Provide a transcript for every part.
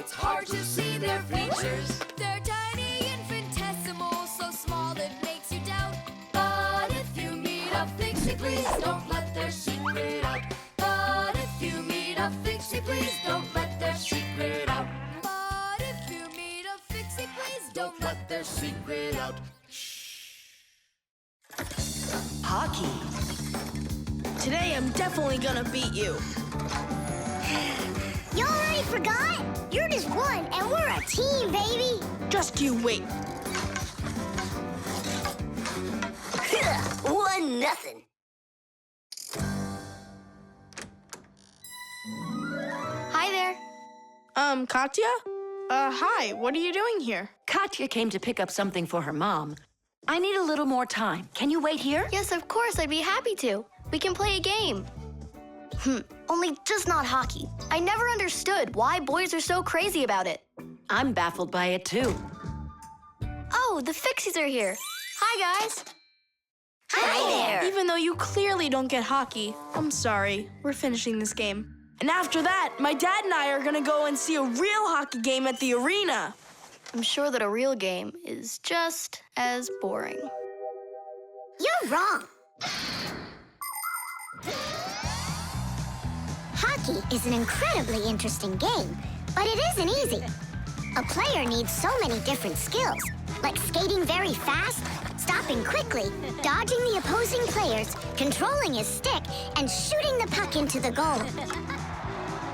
it's hard to see their features. They're tiny, infinitesimal, so small it makes you doubt. But if you meet a Fixie, please don't let their secret out. But if you meet a Fixie, please don't let their secret out. But if you meet a Fixie, please Don't let their secret out. Hockey. Today I'm definitely gonna beat you. You already forgot? You're just one, and we're a team, baby. Just you wait. 1-0. Hi there. Katya? Hi, what are you doing here? Katya came to pick up something for her mom. I need a little more time. Can you wait here? Yes, of course, I'd be happy to. We can play a game. Only just not hockey. I never understood why boys are so crazy about it. I'm baffled by it too. Oh, the Fixies are here. Hi, guys. Hi there. Even though you clearly don't get hockey, I'm sorry. We're finishing this game. And after that, my dad and I are gonna go and see a real hockey game at the arena. I'm sure that a real game is just as boring. You're wrong. Hockey is an incredibly interesting game, but it isn't easy. A player needs so many different skills, like skating very fast, stopping quickly, dodging the opposing players, controlling his stick, and shooting the puck into the goal.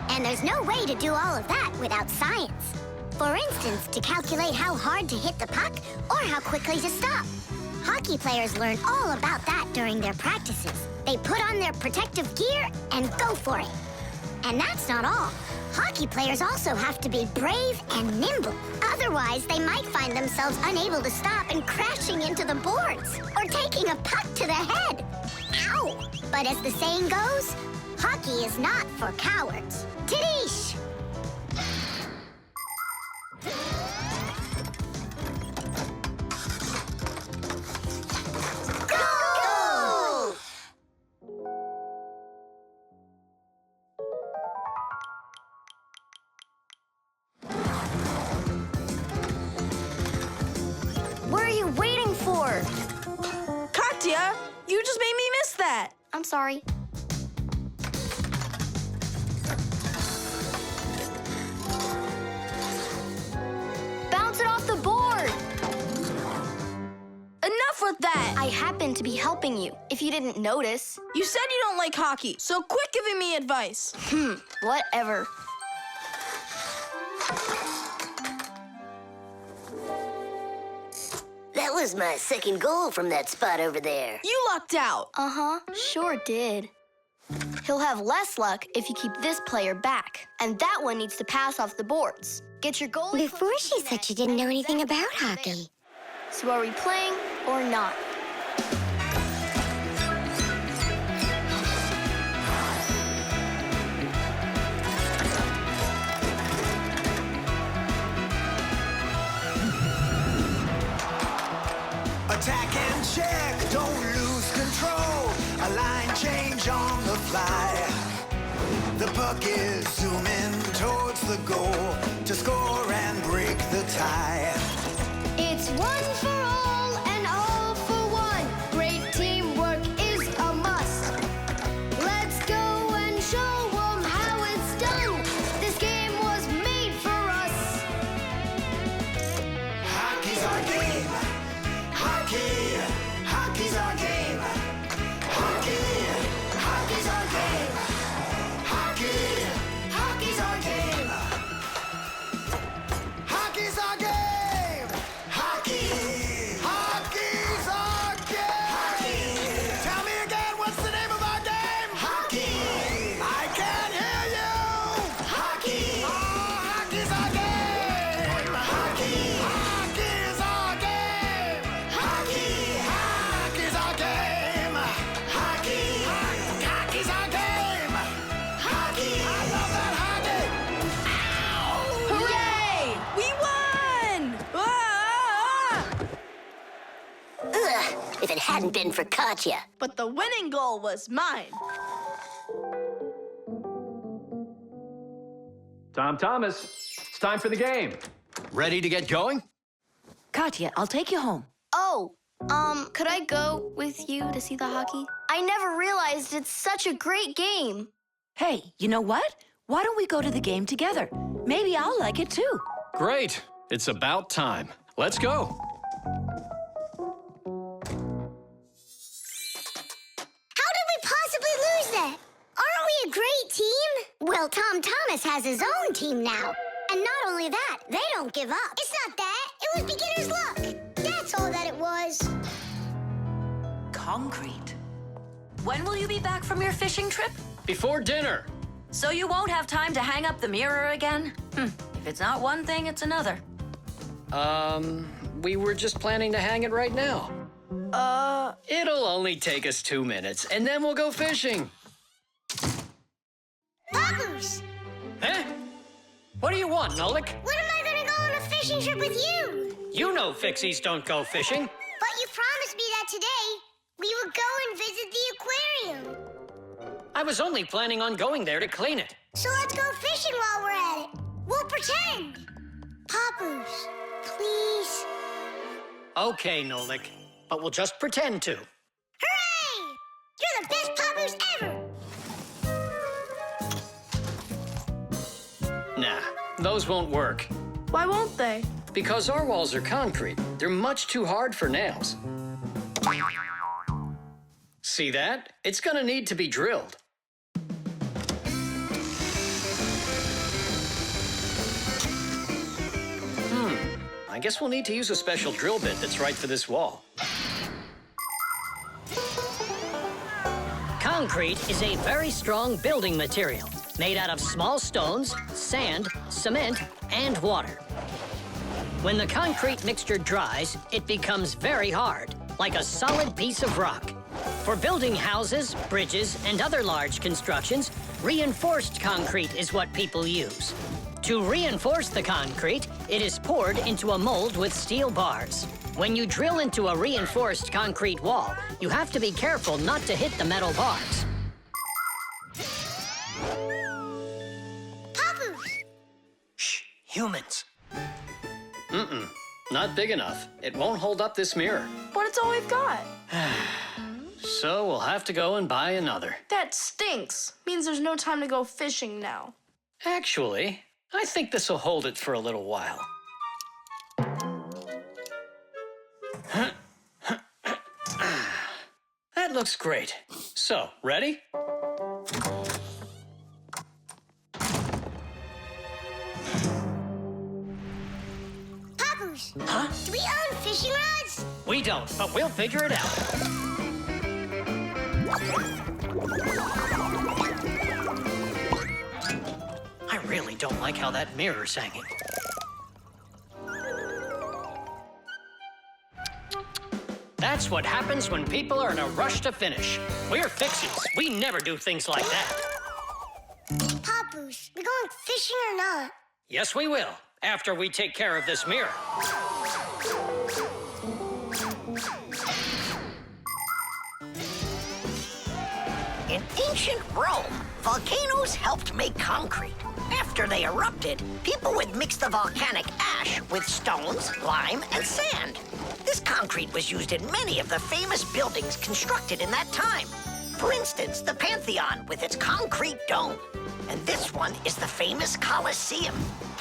And there's no way to do all of that without science. For instance, to calculate how hard to hit the puck or how quickly to stop. Hockey players learn all about that during their practices. They put on their protective gear and go for it. And that's not all. Hockey players also have to be brave and nimble. Otherwise, they might find themselves unable to stop and crashing into the boards or taking a puck to the head. Ow! But as the saying goes, hockey is not for cowards. Tidish! Goal! What are you waiting for? Katya, you just made me miss that. I'm sorry. Bounce it off the board! Enough with that. I happen to be helping you, if you didn't notice. You said you don't like hockey, so quit giving me advice. Whatever. That was my second goal from that spot over there. You lucked out. Uh-huh, sure did. He'll have less luck if you keep this player back. And that one needs to pass off the boards. Get your goalie... Before she said she didn't know anything about hockey. So are we playing or not? Attack and check, don't lose control. A line change on the fly. The puck is zooming towards the goal to score and break the tie. It's one for all and all for one. Great teamwork is a must. Let's go and show 'em how it's done. This game was made for us. Hockey's our game. Hockey, hockey's our game. Hockey, hockey's our game. Hockey, hockey's our game. Hockey's our game. Hockey, hockey's our game. Hockey. Tell me again, what's the name of our game? Hockey. I can't hear you. Hockey. Oh, hockey's our game. Hockey. Hockey's our game. Hockey. Hockey's our game. Hockey. Hockey's our game. Hockey. I love that hockey. Ow! Hooray! We won! Ugh, if it hadn't been for Katya. But the winning goal was mine. Tom Thomas, time for the game. Ready to get going? Katya, I'll take you home. Oh, could I go with you to see the hockey? I never realized it's such a great game. Hey, you know what? Why don't we go to the game together? Maybe I'll like it too. Great. It's about time. Let's go. How did we possibly lose that? Aren't we a great team? Well, Tom Thomas has his own team now. And not only that, they don't give up. It's not that. It was beginner's luck. That's all that it was. Concrete. When will you be back from your fishing trip? Before dinner. So you won't have time to hang up the mirror again? If it's not one thing, it's another. We were just planning to hang it right now. It'll only take us 2 minutes, and then we'll go fishing. Papoose! Huh? What do you want, Nolik? When am I gonna go on a fishing trip with you? You know Fixies don't go fishing. But you promised me that today we would go and visit the aquarium. I was only planning on going there to clean it. So let's go fishing while we're at it. We'll pretend. Papoose, please. Okay, Nolik, but we'll just pretend to. Hooray! You're the best Papoose ever! Nah, those won't work. Why won't they? Because our walls are concrete. They're much too hard for nails. See that? It's gonna need to be drilled. I guess we'll need to use a special drill bit that's right for this wall. Concrete is a very strong building material made out of small stones, sand, cement, and water. When the concrete mixture dries, it becomes very hard, like a solid piece of rock. For building houses, bridges, and other large constructions, reinforced concrete is what people use. To reinforce the concrete, it is poured into a mold with steel bars. When you drill into a reinforced concrete wall, you have to be careful not to hit the metal bars. Papoose! Shh, humans. Not big enough. It won't hold up this mirror. But it's all we've got. So we'll have to go and buy another. That stinks. Means there's no time to go fishing now. Actually, I think this will hold it for a little while. That looks great. So, ready? Papoose! Huh? Do we own fishing rods? We don't, but we'll figure it out. I really don't like how that mirror's hanging. That's what happens when people are in a rush to finish. We're Fixies. We never do things like that. Papoose, we going fishing or not? Yes, we will, after we take care of this mirror. In ancient Rome, volcanoes helped make concrete. After they erupted, people would mix the volcanic ash with stones, lime, and sand. This concrete was used in many of the famous buildings constructed in that time. For instance, the Pantheon with its concrete dome. And this one is the famous Colosseum.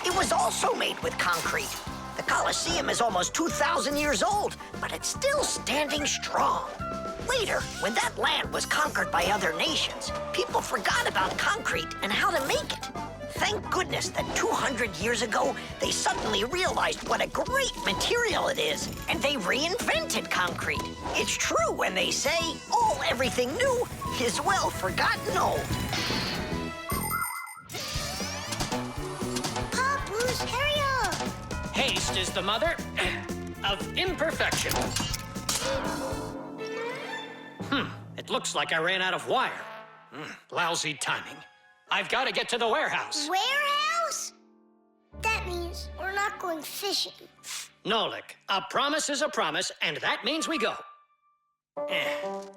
It was also made with concrete. The Colosseum is almost 2,000 years old, but it's still standing strong. Later, when that land was conquered by other nations, people forgot about concrete and how to make it. Thank goodness that 200 years ago, they suddenly realized what a great material it is, and they reinvented concrete. It's true when they say, everything new is well forgotten old. Papoose, hurry up! Haste is the mother of imperfection. It looks like I ran out of wire. Lousy timing. I've got to get to the warehouse. Warehouse? That means we're not going fishing. Nolik, a promise is a promise, and that means we go.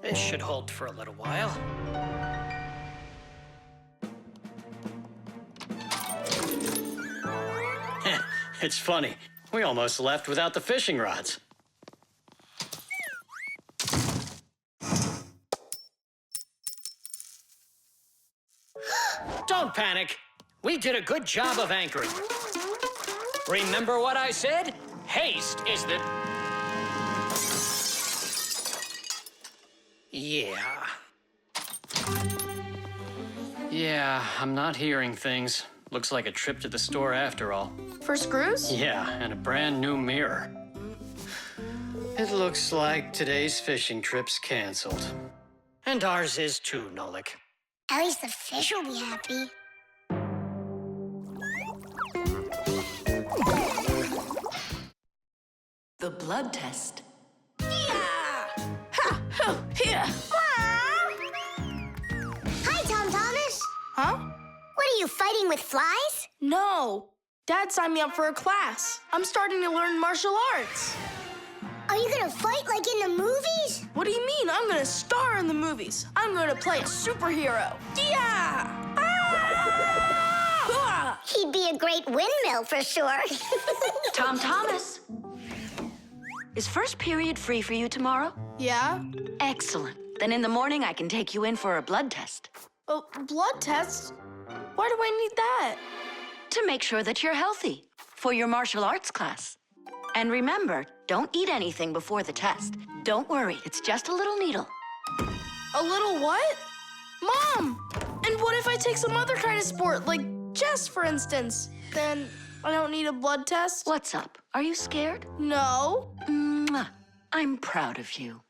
This should hold for a little while. It's funny. We almost left without the fishing rods. Don't panic. We did a good job of anchoring. Remember what I said? Haste is the... Yeah, I'm not hearing things. Looks like a trip to the store after all. For screws? Yeah, and a brand new mirror. It looks like today's fishing trip's canceled. And ours is too, Nolik. At least the fish will be happy. The blood test. Here. Hi, Tom Thomas. Huh? What are you, fighting with flies? No. Dad signed me up for a class. I'm starting to learn martial arts. Are you gonna fight like in the movies? What do you mean? I'm gonna star in the movies. I'm gonna play a superhero. Yeah! Ah! He'd be a great windmill for sure. Tom Thomas. Is first period free for you tomorrow? Yeah? Excellent. Then in the morning I can take you in for a blood test. Oh, blood test? Why do I need that? To make sure that you're healthy for your martial arts class. And remember, don't eat anything before the test. Don't worry, it's just a little needle. A little what? Mom! And what if I take some other kind of sport, like chess, for instance? Then I don't need a blood test? What's up? Are you scared? No. Mwah. I'm proud of you.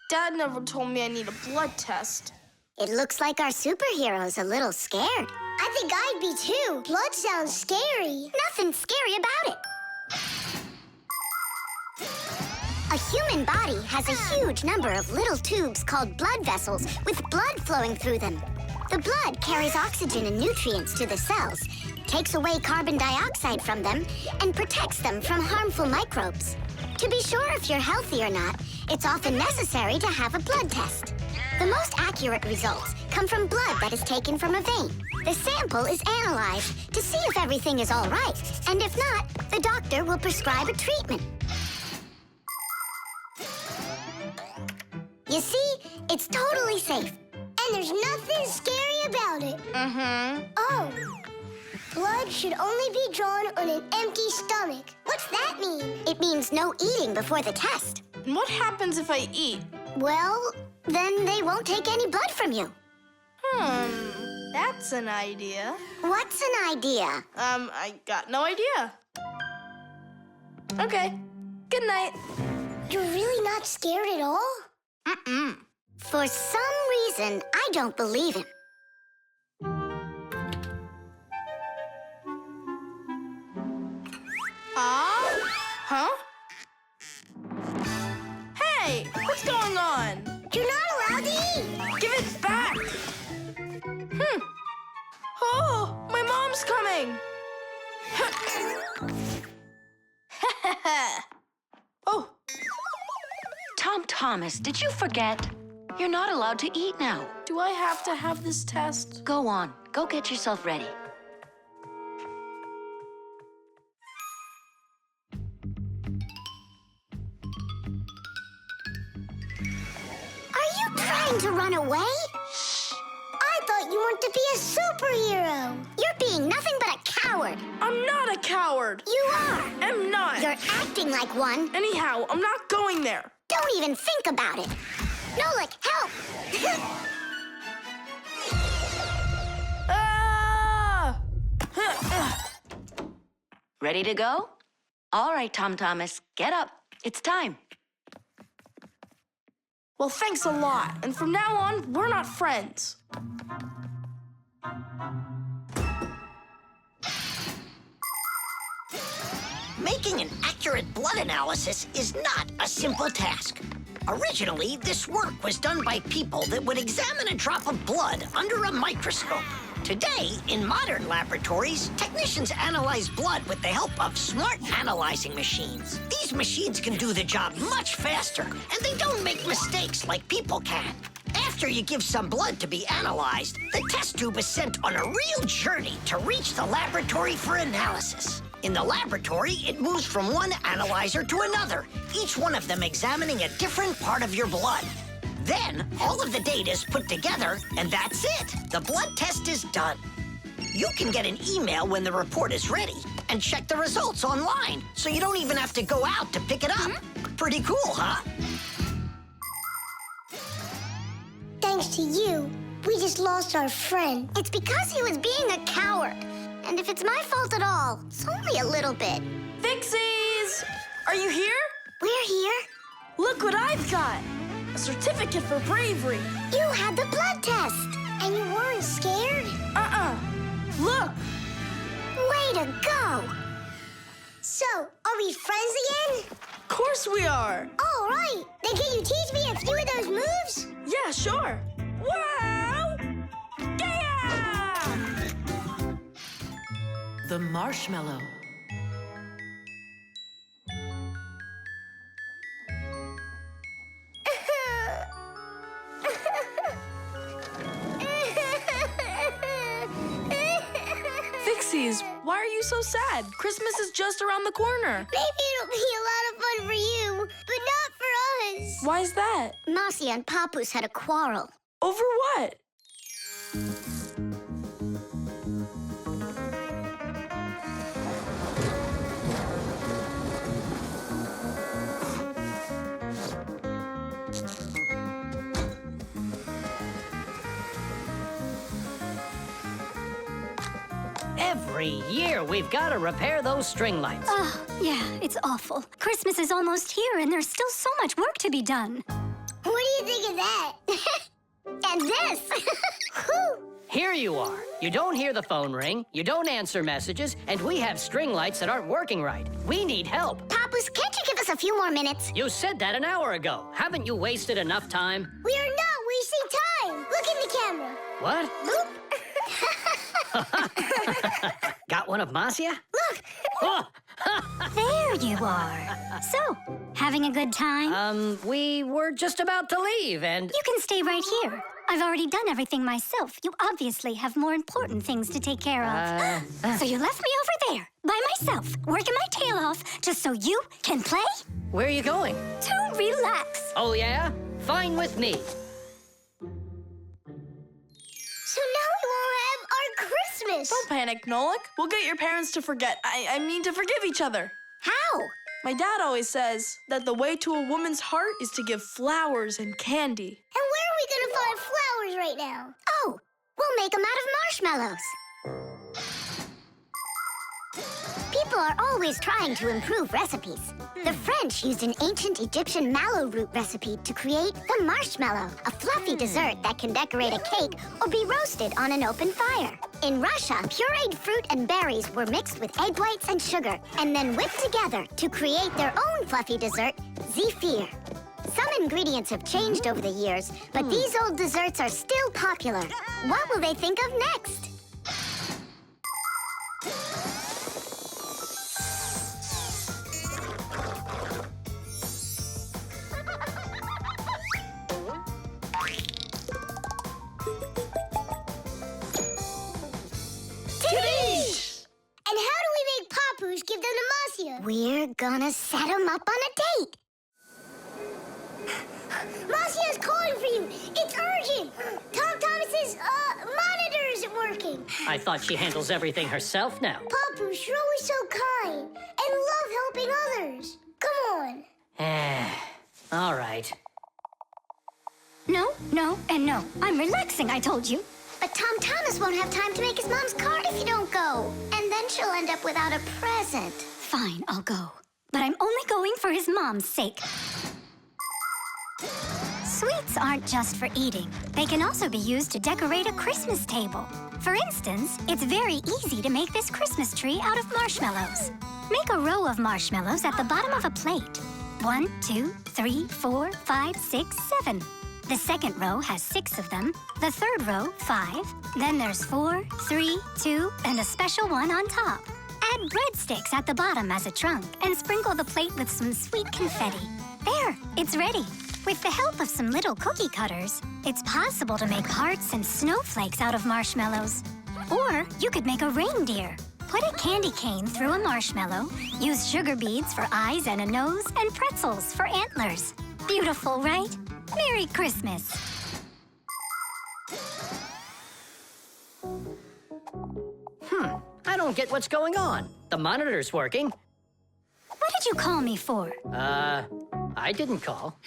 Dad never told me I need a blood test. It looks like our superhero's a little scared. I think I'd be too. Blood sounds scary. Nothing scary about it. A human body has a huge number of little tubes called blood vessels with blood flowing through them. The blood carries oxygen and nutrients to the cells, takes away carbon dioxide from them, and protects them from harmful microbes. To be sure if you're healthy or not, it's often necessary to have a blood test. The most accurate results come from blood that is taken from a vein. The sample is analyzed to see if everything is all right, and if not, the doctor will prescribe a treatment. You see, it's totally safe. And there's nothing scary about it. Mm-hmm. Oh, blood should only be drawn on an empty stomach. What's that mean? It means no eating before the test. And what happens if I eat? Well, then they won't take any blood from you. That's an idea. What's an idea? I got no idea. Okay, good night. You're really not scared at all? Mm-mm. For some reason, I don't believe him. Huh? Hey, what's going on? You're not allowed to eat. Give it back. Oh, my mom's coming. Oh. Tom Thomas, did you forget? You're not allowed to eat now. Do I have to have this test? Go on. Go get yourself ready. Are you trying to run away? I thought you wanted to be a superhero. You're being nothing but a coward. I'm not a coward. You are. I'm not. You're acting like one. Anyhow, I'm not going there. Don't even think about it. Nolik, help! Ah! Ready to go? All right, Tom Thomas, get up. It's time. Well, thanks a lot. And from now on, we're not friends. Making an accurate blood analysis is not a simple task. Originally, this work was done by people that would examine a drop of blood under a microscope. Today, in modern laboratories, technicians analyze blood with the help of smart analyzing machines. These machines can do the job much faster, and they don't make mistakes like people can. After After you give some blood to be analyzed, the test tube is sent on a real journey to reach the laboratory for analysis. In the laboratory, it moves from one analyzer to another, each one of them examining a different part of your blood. Then, all of the data is put together, and that's it. The blood test is done. You can get an email when the report is ready and check the results online, so you don't even have to go out to pick it up. Pretty cool, huh? Thanks to you, we just lost our friend. It's because he was being a coward. And if it's my fault at all, it's only a little bit. Fixies! Are you here? We're here. Look what I've got! A certificate for bravery. You had the blood test. And you weren't scared? Look! Way to go! So, are we friends again? Of course we are! All right. Then can you teach me a few of those moves? Yeah, sure. Wow! Yeah! The Marshmallow. Fixies, why are you so sad? Christmas is just around the corner. Maybe it'll be a lot of fun for you, but not for us. Why's that? Marcia and Papoose had a quarrel. Over what? Every year, we've got to repair those string lights. Oh, yeah, it's awful. Christmas is almost here, and there's still so much work to be done. What do you think of that? And this! Whew. Here you are. You don't hear the phone ring, you don't answer messages, and we have string lights that aren't working right. We need help. Papoose, can't you give us a few more minutes? You said that an hour ago. Haven't you wasted enough time? We are not wasting time. Look in the camera. What? Boop. Got one of Marcia? Look. Oh. There you are. So, having a good time? We were just about to leave, and... You can stay right here. I've already done everything myself. You obviously have more important things to take care of. So you left me over there, by myself, working my tail off, just so you can play? Where are you going? To relax. Oh, yeah? Fine with me. So now we won't have our Christmas. Don't panic, Nolik. We'll get your parents to forget. I mean to forgive each other. How? My dad always says that the way to a woman's heart is to give flowers and candy. And where are we gonna find flowers right now? Oh, we'll make them out of marshmallows. People are always trying to improve recipes. The French used an ancient Egyptian mallow root recipe to create the marshmallow, a fluffy dessert that can decorate a cake or be roasted on an open fire. In Russia, pureed fruit and berries were mixed with egg whites and sugar and then whipped together to create their own fluffy dessert, zefir. Some ingredients have changed over the years, but these old desserts are still popular. What will they think of next? And how do we make Papoose give them to Marcia? We're gonna set him up on a date. Marcia's calling for you. It's urgent. Tom Thomas's monitor isn't working. I thought she handles everything herself now. Papoose, you're always so kind and love helping others. Come on. All right. No, no, and no. I'm relaxing, I told you. But Tom Thomas won't have time to make his mom's card if you don't go. And then she'll end up without a present. Fine, I'll go. But I'm only going for his mom's sake. Sweets aren't just for eating. They can also be used to decorate a Christmas table. For instance, it's very easy to make this Christmas tree out of marshmallows. Make a row of marshmallows at the bottom of a plate. 1, 2, 3, 4, 5, 6, 7. The second row has 6 of them. The third row, 5. Then there's 4, 3, 2, and a special one on top. Add breadsticks at the bottom as a trunk and sprinkle the plate with some sweet confetti. There, it's ready. With the help of some little cookie cutters, it's possible to make hearts and snowflakes out of marshmallows. Or you could make a reindeer. Put a candy cane through a marshmallow, use sugar beads for eyes and a nose, and pretzels for antlers. Beautiful, right? Merry Christmas! I don't get what's going on. The monitor's working. What did you call me for? I didn't call.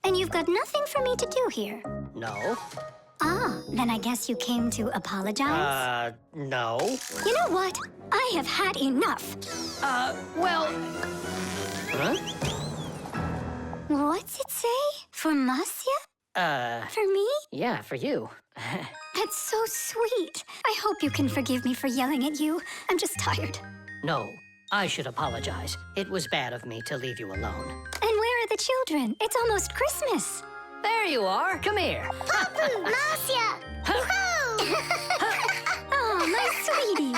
And you've got nothing for me to do here. No. Ah, then I guess you came to apologize? No. You know what? I have had enough. Well... Huh? What's it say? For Marcia? For me? Yeah, for you. That's so sweet. I hope you can forgive me for yelling at you. I'm just tired. No, I should apologize. It was bad of me to leave you alone. And where are the children? It's almost Christmas. There you are. Come here. Papu, Marcia! Woohoo! Oh, my sweetie.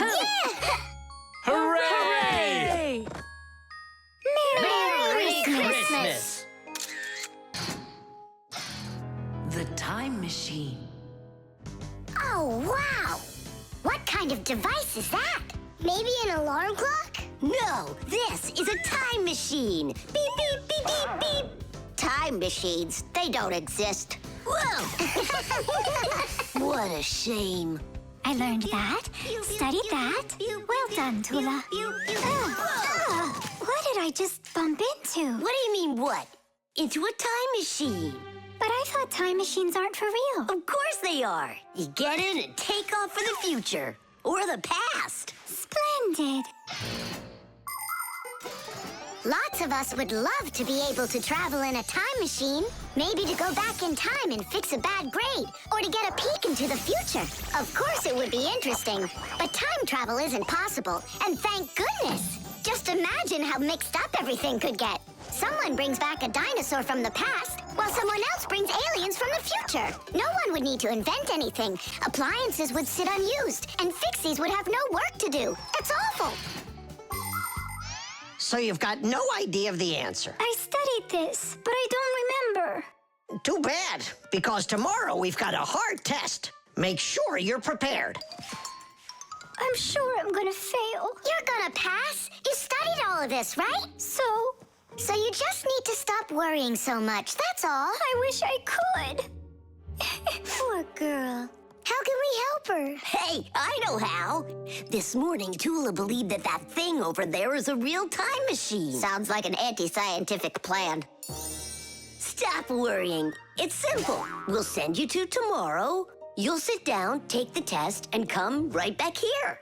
Hooray! Merry Christmas! The time machine. Oh, wow! What kind of device is that? Maybe an alarm clock? No, this is a time machine. Beep, beep, beep, beep, beep. Time machines, they don't exist. Whoa! What a shame. I learned that, studied that. Well done, Tula. What did I just bump into? What do you mean, what? Into a time machine. But I thought time machines aren't for real. Of course they are. You get in and take off for the future. Or the past. Splendid. Lots of us would love to be able to travel in a time machine. Maybe to go back in time and fix a bad grade. Or to get a peek into the future. Of course it would be interesting. But time travel isn't possible. And thank goodness. Just imagine how mixed up everything could get. Someone brings back a dinosaur from the past, while someone else brings aliens from the future. No one would need to invent anything. Appliances would sit unused, and Fixies would have no work to do. It's awful. So you've got no idea of the answer. I studied this, but I don't remember. Too bad, because tomorrow we've got a hard test. Make sure you're prepared. I'm sure I'm gonna fail. You're gonna pass. You studied all of this, right? So you just need to stop worrying so much, that's all. I wish I could. Poor girl. How can we help her? Hey, I know how. This morning, Tula believed that thing over there is a real time machine. Sounds like an anti-scientific plan. Stop worrying. It's simple. We'll send you to tomorrow. You'll sit down, take the test, and come right back here.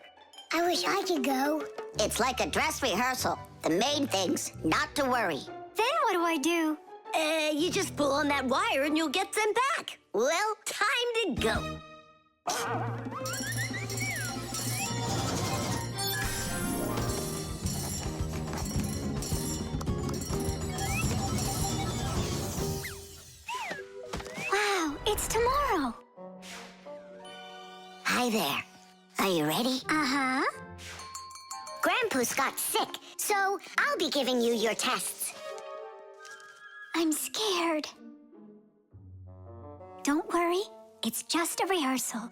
I wish I could go. It's like a dress rehearsal. The main thing's not to worry. Then what do I do? You just pull on that wire and you'll get them back. Well, time to go. Wow, it's tomorrow. Hi there. Are you ready? Uh-huh. Grandpa's got sick, so I'll be giving you your tests. I'm scared. Don't worry, it's just a rehearsal.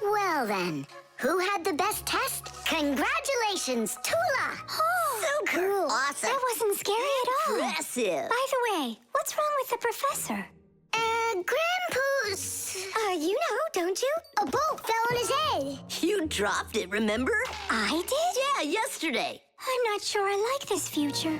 Well then, who had the best test? Congratulations, Tula! Oh, so cool! Awesome! That wasn't scary at all. Impressive! By the way, what's wrong with the professor? Grandpa's... You know, don't you? A bolt fell on his head. You dropped it, remember? I did? Yeah, yesterday. I'm not sure I like this future.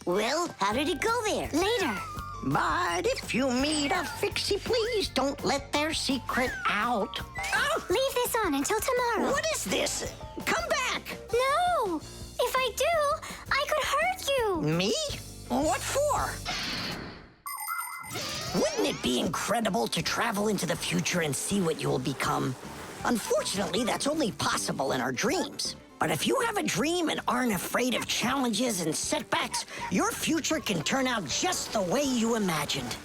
Well, how did it go there? Later. But if you meet a Fixie, please don't let their secret out. Oh! Leave this on until tomorrow. What is this? Come back! No! If I do, I could hurt you. Me? What for? Wouldn't it be incredible to travel into the future and see what you will become? Unfortunately, that's only possible in our dreams. But if you have a dream and aren't afraid of challenges and setbacks, your future can turn out just the way you imagined.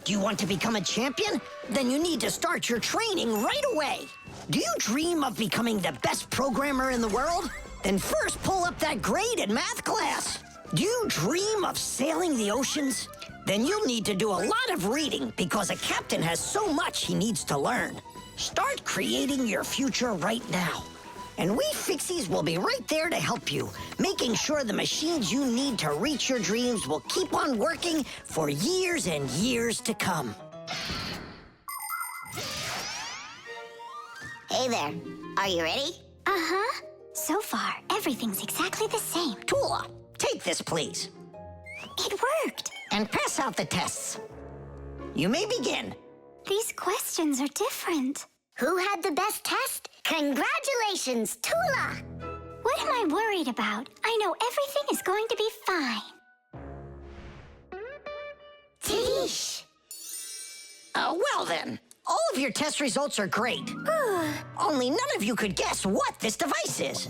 Do you want to become a champion? Then you need to start your training right away. Do you dream of becoming the best programmer in the world? Then first pull up that grade in math class. Do you dream of sailing the oceans? Then you'll need to do a lot of reading because a captain has so much he needs to learn. Start creating your future right now. And we Fixies will be right there to help you, making sure the machines you need to reach your dreams will keep on working for years and years to come. Hey there. Are you ready? Uh-huh. So far, everything's exactly the same. Tula, take this, please. It worked. And pass out the tests. You may begin. These questions are different. Who had the best test? Congratulations, Tula! What am I worried about? I know everything is going to be fine. Tish! Well then, all of your test results are great. Only none of you could guess what this device is.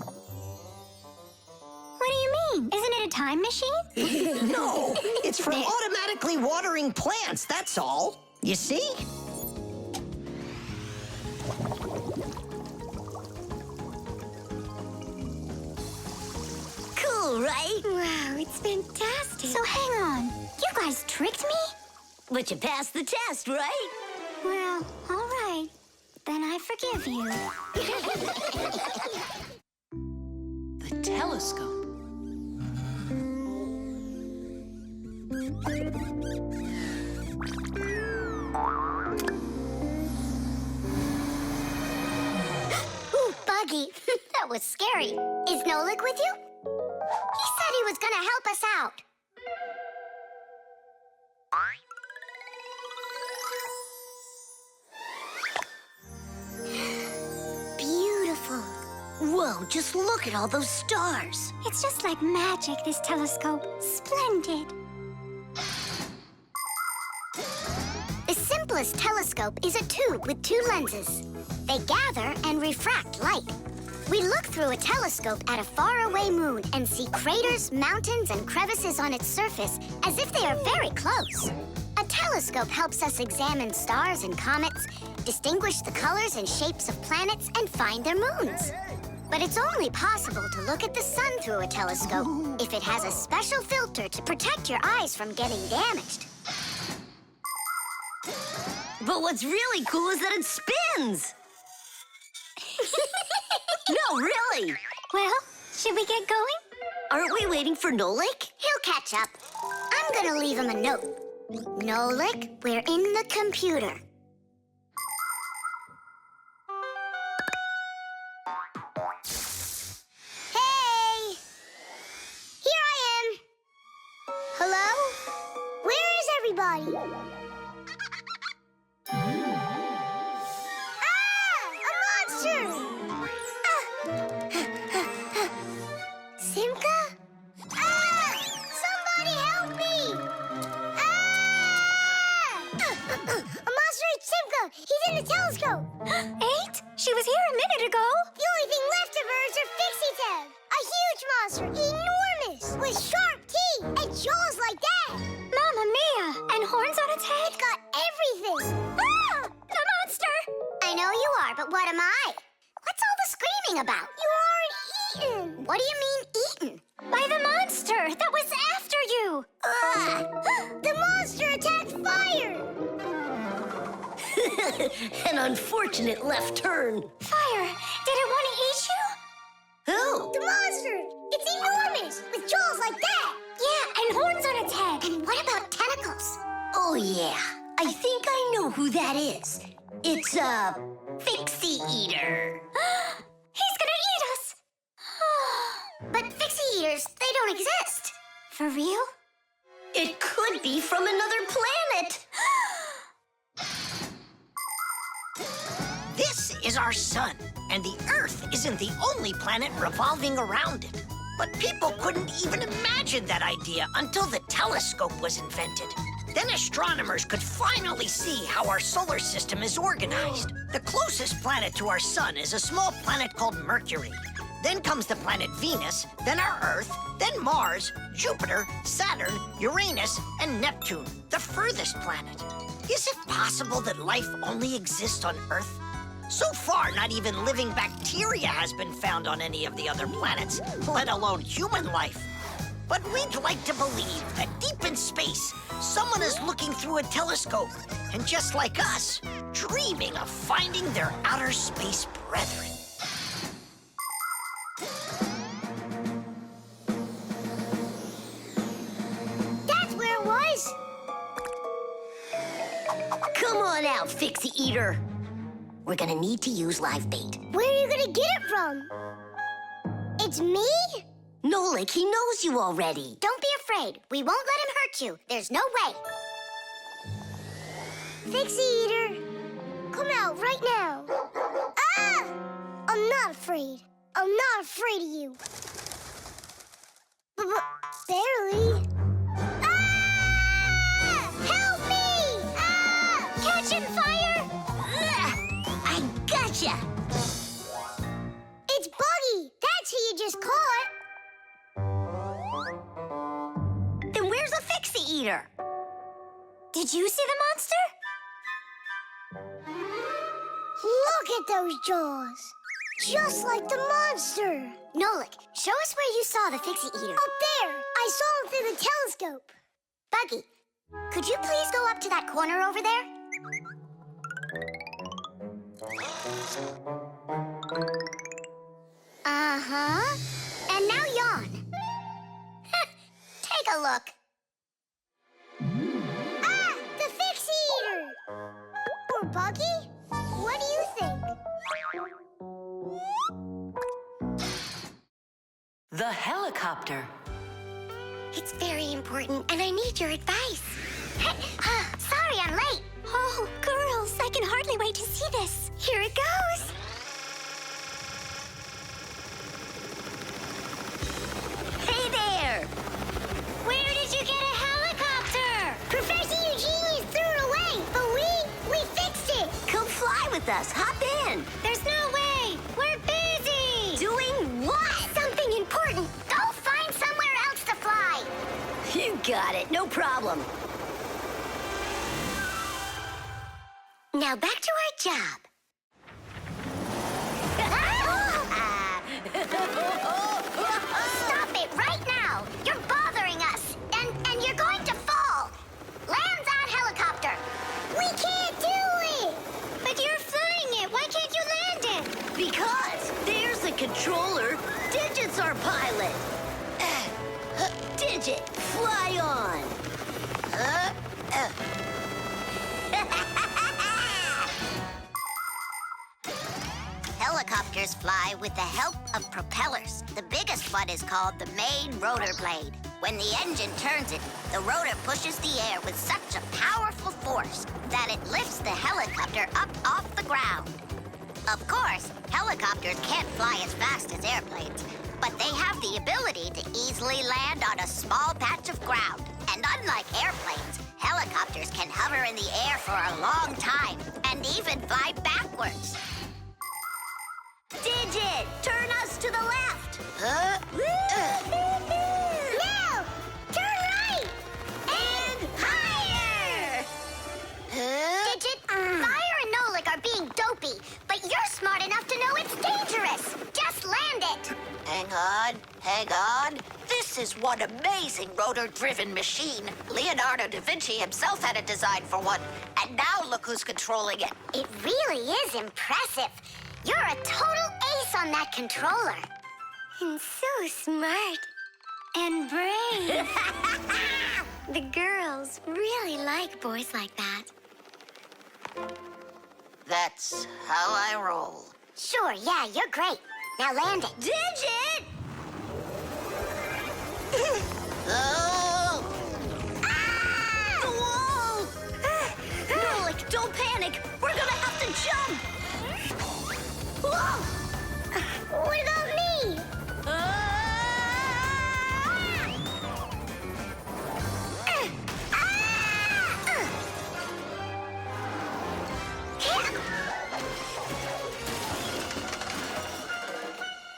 What do you mean? Isn't it a time machine? No, it's for automatically watering plants, that's all. You see? Cool, right? Wow, it's fantastic. So hang on. You guys tricked me? But you passed the test, right? Well, all right. Then I forgive you. The telescope. Ooh, Buggy. That was scary. Is Nolik with you? He said he was gonna help us out. Beautiful. Whoa, just look at all those stars. It's just like magic, this telescope. Splendid. The simplest telescope is a tube with two lenses. They gather and refract light. We look through a telescope at a faraway moon and see craters, mountains, and crevices on its surface as if they are very close. A telescope helps us examine stars and comets, distinguish the colors and shapes of planets, and find their moons. But it's only possible to look at the sun through a telescope if it has a special filter to protect your eyes from getting damaged. But what's really cool is that it spins! No, really! Well, should we get going? Aren't we waiting for Nolik? He'll catch up. I'm gonna leave him a note. Nolik, we're in the computer. Hey! Here I am. Hello? Where is everybody? Simka? Ah! Somebody help me! Ah! A monster ate Simka! He's in the telescope! Ate? She was here a minute ago. The only thing left of her is her Fixie tag! A huge monster, enormous, with sharp teeth and jaws like that! Mamma mia! And horns on its head? It's got everything! Ah! The monster! I know you are, but what am I? What's all the screaming about? You aren't eaten! What do you mean, eaten? By the monster! That was after you! The monster attacked fire! An unfortunate left turn. Fire! Did it want to eat you? Who? The monster! It's enormous, with jaws like that! Yeah, and horns on its head. And what about tentacles? Oh, yeah. I think I know who that is. It's a Fixie eater. He's gonna eat us! But Fixie eaters, they don't exist. For real? It could be from another planet. This is our sun, and the Earth isn't the only planet revolving around it. But people couldn't even imagine that idea until the telescope was invented. Then astronomers could finally see how our solar system is organized. The closest planet to our sun is a small planet called Mercury. Then comes the planet Venus, then our Earth, then Mars, Jupiter, Saturn, Uranus, and Neptune, the furthest planet. Is it possible that life only exists on Earth? So far, not even living bacteria has been found on any of the other planets, let alone human life. But we'd like to believe that deep in space, someone is looking through a telescope, and just like us, dreaming of finding their outer space brethren. That's where it was. Come on out, Fixie Eater. We're gonna need to use live bait. Where are you gonna get it from? It's me? Nolik, he knows you already. Don't be afraid. We won't let him hurt you. There's no way. Fixie Eater, come out right now. Ah! I'm not afraid. I'm not afraid of you. Barely. Ah! Help me! Ah! Catching fire! I gotcha. It's Buggy. That's who you just caught. Then where's the Fixie Eater? Did you see the monster? Look at those jaws. Just like the monster. Nolik, show us where you saw the Fixie Eater. Up there. I saw him through the telescope. Buggy, could you please go up to that corner over there? Uh-huh. And now yawn. Take a look. Ah! The Fixie Eater! Or Buggy? What do you think? The helicopter. It's very important, and I need your advice. Sorry I'm late. Oh, girls, I can hardly wait to see this. Here it goes. Hey there! Where did you get a helicopter? Professor Eugenius threw it away, but we fixed it. Come fly with us. Hop in. There's no way. We're busy. Doing what? Something important. Go find somewhere else to fly. You got it. No problem. Now back to our job. Stop it right now! You're bothering us, and you're going to fall. Land that helicopter. We can't do it. But you're flying it. Why can't you land it? Because there's the controller. Digit's our pilot. Digit, fly on. Helicopters fly with the help of propellers. The biggest one is called the main rotor blade. When the engine turns it, the rotor pushes the air with such a powerful force that it lifts the helicopter up off the ground. Of course, helicopters can't fly as fast as airplanes, but they have the ability to easily land on a small patch of ground. And unlike airplanes, helicopters can hover in the air for a long time and even fly backwards. Digit, turn us to the left. No! Turn right! And higher! Digit, Fire and Nolik are being dopey, but you're smart enough to know it's dangerous. Just land it. Hang on. This is one amazing rotor-driven machine. Leonardo da Vinci himself had a design for one, and now look who's controlling it. It really is impressive. You're a total ace on that controller. And so smart. And brave. The girls really like boys like that. That's how I roll. Sure, yeah, you're great. Now land it. Digit! Oh! The wall! Nolik, don't panic. We're gonna have to jump. Whoa! What about me?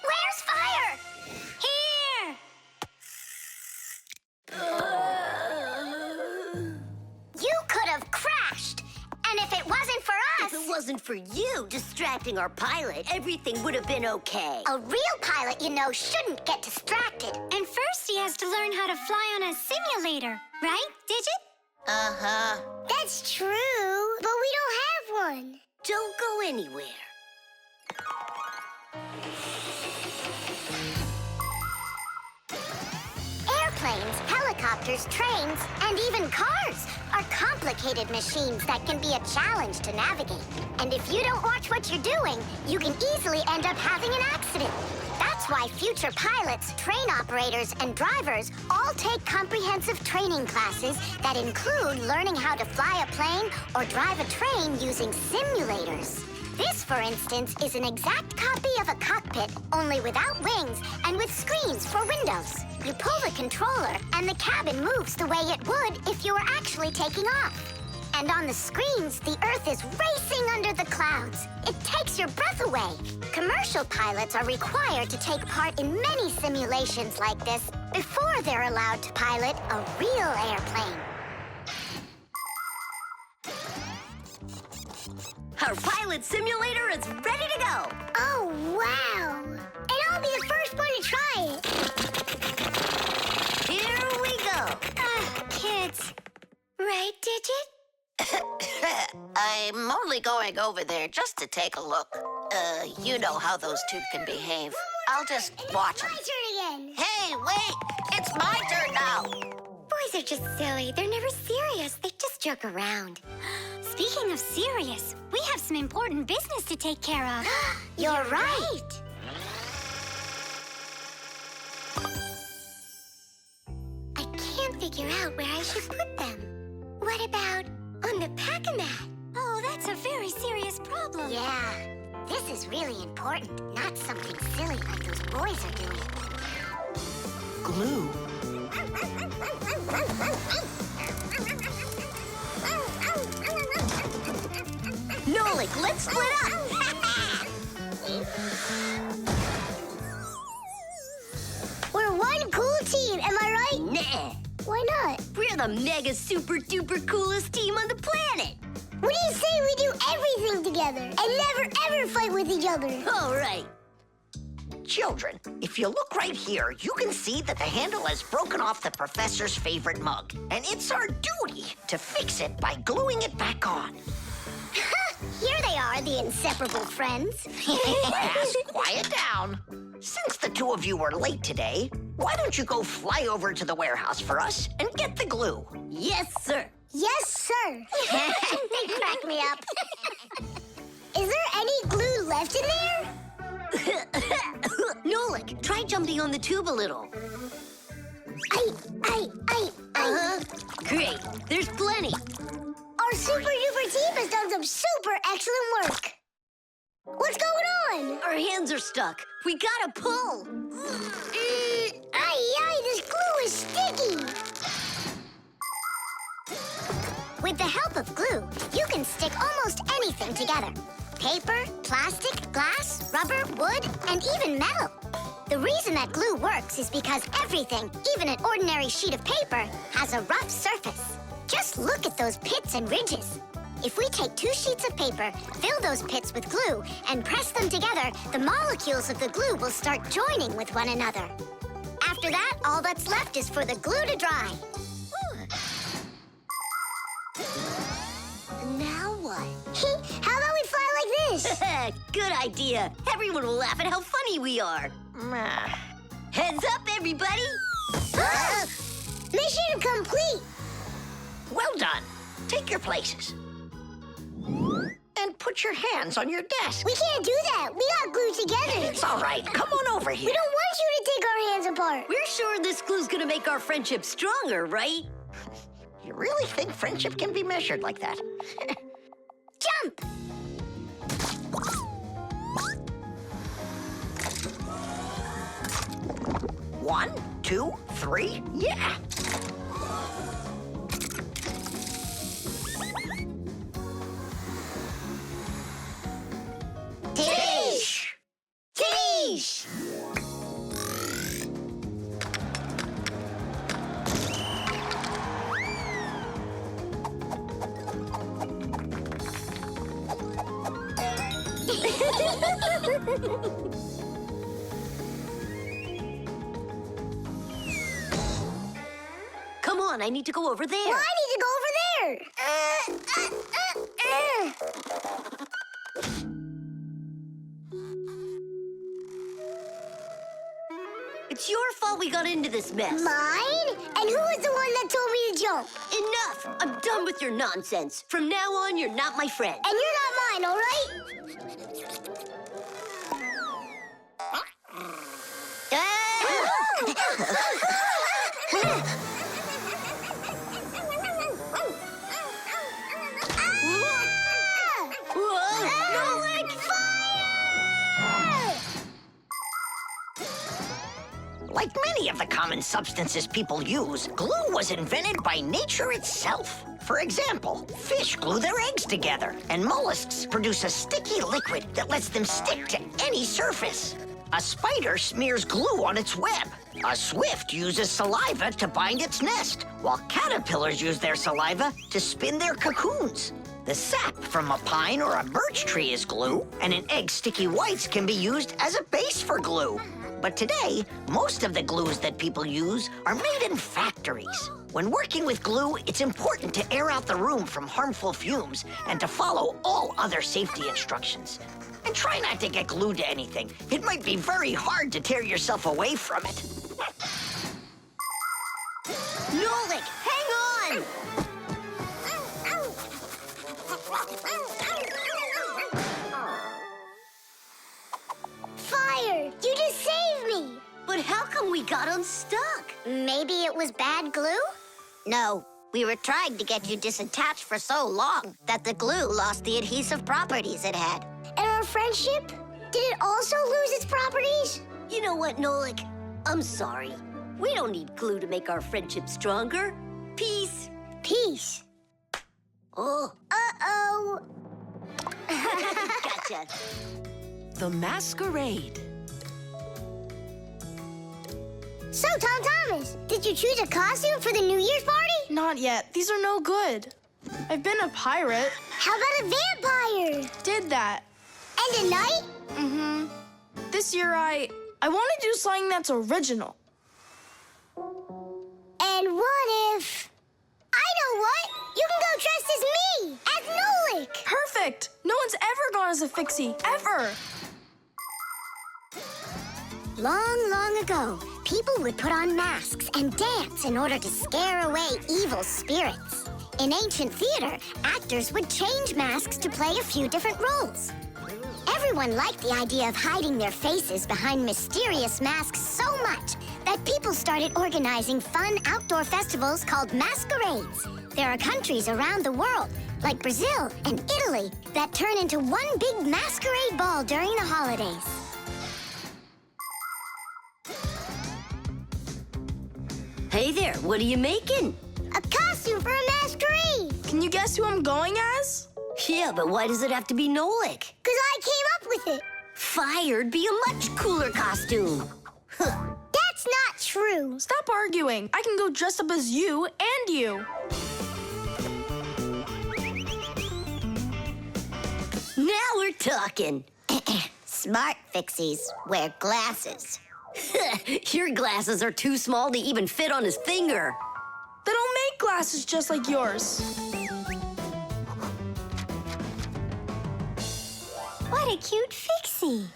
Where's Fire? wasn't for you distracting our pilot, everything would have been okay. A real pilot, you know, shouldn't get distracted. And first he has to learn how to fly on a simulator, right, Digit? Uh-huh. That's true, but we don't have one. Don't go anywhere. Airplanes, helicopters, trains, and even cars are complicated machines that can be a challenge to navigate. And if you don't watch what you're doing, you can easily end up having an accident. That's why future pilots, train operators, and drivers all take comprehensive training classes that include learning how to fly a plane or drive a train using simulators. This, for instance, is an exact copy of a cockpit, only without wings and with screens for windows. You pull the controller, and the cabin moves the way it would if you were actually taking off. And on the screens, the Earth is racing under the clouds. It takes your breath away. Commercial pilots are required to take part in many simulations like this before they're allowed to pilot a real airplane. Our pilot simulator is ready to go. Oh, wow. And I'll be the first one to try it. Here we go. Kids. Right, Digit? I'm only going over there just to take a look. You know how those two can behave. I'll just watch them. My turn again. Hey, wait! It's my turn now! Boys are just silly. They're never serious. They just joke around. Speaking of serious, we have some important business to take care of. You're right. I can't figure out where I should put them. What about on the pack-a-mat? Oh, that's a very serious problem. Yeah, this is really important, not something silly like those boys are doing. Glue. Nolik, let's split up. We're one cool team, am I right? Nah. Why not? We're the mega super duper coolest team on the planet. What do you say we do everything together and never ever fight with each other? All right. Children, if you look right here, you can see that the handle has broken off the professor's favorite mug. And it's our duty to fix it by gluing it back on. Here they are, the inseparable friends. Class, quiet down. Since the two of you were late today, why don't you go fly over to the warehouse for us and get the glue? Yes, sir. Yes, sir. They crack me up. Is there any glue left in there? Nolik, try jumping on the tube a little. Great, there's plenty. Our super duper team has done some super excellent work. What's going on? Our hands are stuck. We gotta pull. This glue is sticky. With the help of glue, you can stick almost anything together. Paper, plastic, glass, rubber, wood, and even metal. The reason that glue works is because everything, even an ordinary sheet of paper, has a rough surface. Just look at those pits and ridges. If we take 2 sheets of paper, fill those pits with glue, and press them together, the molecules of the glue will start joining with one another. After that, all that's left is for the glue to dry. Now what? How about we fly like this? Good idea. Everyone will laugh at how funny we are. Heads up, everybody. Mission complete. Well done. Take your places. And put your hands on your desk. We can't do that. We got glued together. It's all right. Come on over here. We don't want you to take our hands apart. We're sure this glue's gonna make our friendship stronger, right? You really think friendship can be measured like that? Jump! 1, 2, 3, yeah! Tish! Tish! Come on, I need to go over there. Well, I need to go over there. It's your fault we got into this mess. Mine? And who was the one that told me to jump? Enough! I'm done with your nonsense. From now on, you're not my friend. And you're not mine, all right? Like many of the common substances people use, glue was invented by nature itself. For example, fish glue their eggs together, and mollusks produce a sticky liquid that lets them stick to any surface. A spider smears glue on its web. A swift uses saliva to bind its nest, while caterpillars use their saliva to spin their cocoons. The sap from a pine or a birch tree is glue, and an egg's sticky whites can be used as a base for glue. But today, most of the glues that people use are made in factories. When working with glue, it's important to air out the room from harmful fumes and to follow all other safety instructions. And try not to get glued to anything. It might be very hard to tear yourself away from it. Nolik, hang on! Fire! You just saved me! But how come we got unstuck? Maybe it was bad glue? No, we were trying to get you disattached for so long that the glue lost the adhesive properties it had. And our friendship? Did it also lose its properties? You know what, Nolik? I'm sorry. We don't need glue to make our friendship stronger. Peace. Peace. Oh. Uh-oh. Gotcha. The Masquerade. So, Tom Thomas, did you choose a costume for the New Year's party? Not yet. These are no good. I've been a pirate. How about a vampire? Did that. And a knight? Mm-hmm. This year, I want to do something that's original. And what if... I know what! You can go dressed as me! As Nolik! Perfect! No one's ever gone as a Fixie, ever! Long, long ago, people would put on masks and dance in order to scare away evil spirits. In ancient theater, actors would change masks to play a few different roles. Everyone liked the idea of hiding their faces behind mysterious masks so much that people started organizing fun outdoor festivals called masquerades. There are countries around the world, like Brazil and Italy, that turn into one big masquerade ball during the holidays. Hey there, what are you making? A costume for a masquerade! Can you guess who I'm going as? Yeah, but why does it have to be Nolik? 'Cause I came up with it. Fired be a much cooler costume. That's not true. Stop arguing. I can go dress up as you and you. Now we're talking. Smart Fixies wear glasses. Your glasses are too small to even fit on his finger. They don't make glasses just like yours. What a cute Fixie.